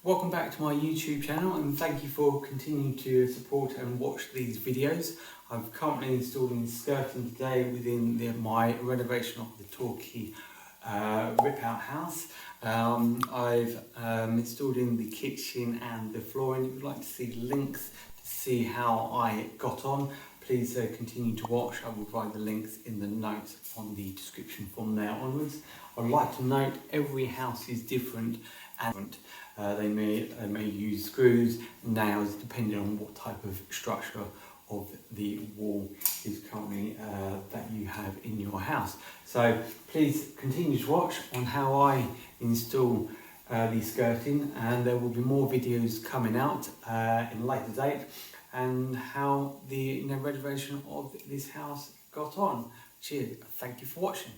Welcome back to my YouTube channel and thank you for continuing to support and watch these videos. I'm currently installing skirting today within my renovation of the Torquay rip-out house. I've installed in the kitchen and the flooring. If you'd like to see links to see how I got on, please continue to watch. I will provide the links in the notes on the description from there onwards. I'd like to note every house is different and they may use screws, nails, depending on what type of structure of the wall is currently that you have in your house. So please continue to watch on how I install the skirting, and there will be more videos coming out in a later date and how the renovation of this house got on. Cheers, thank you for watching.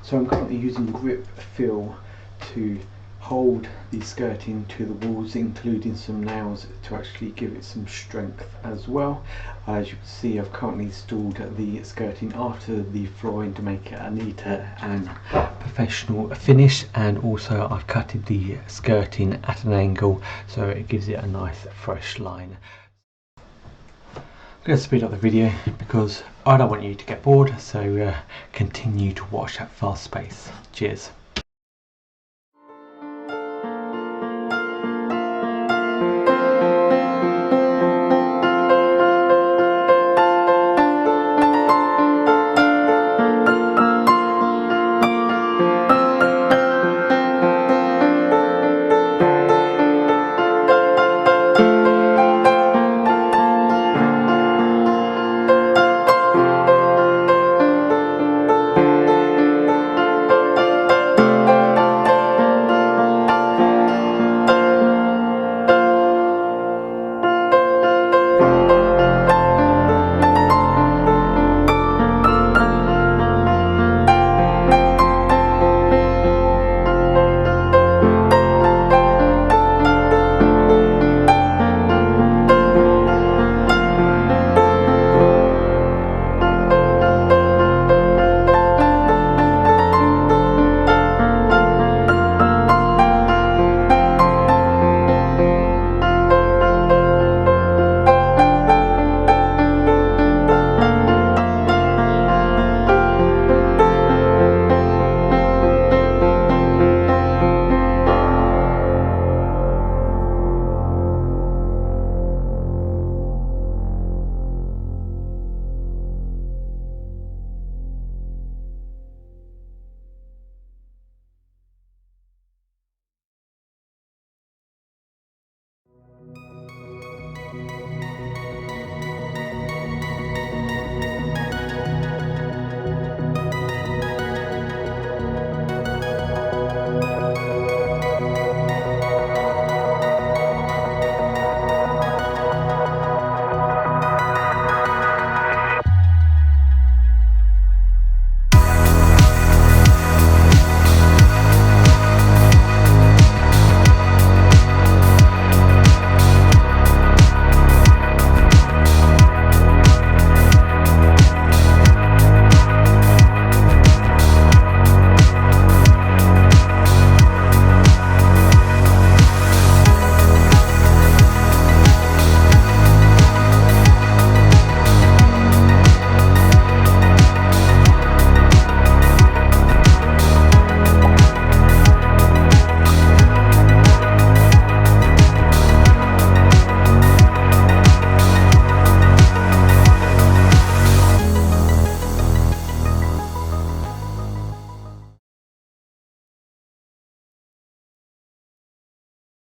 So I'm currently using grip fill to hold the skirting to the walls, including some nails to actually give it some strength as well. As you can see, I've currently installed the skirting after the flooring to make it a neater and professional finish, and also I've cutted the skirting at an angle so it gives it a nice fresh line. I'm going to speed up the video because I don't want you to get bored, so continue to watch at fast pace. Cheers.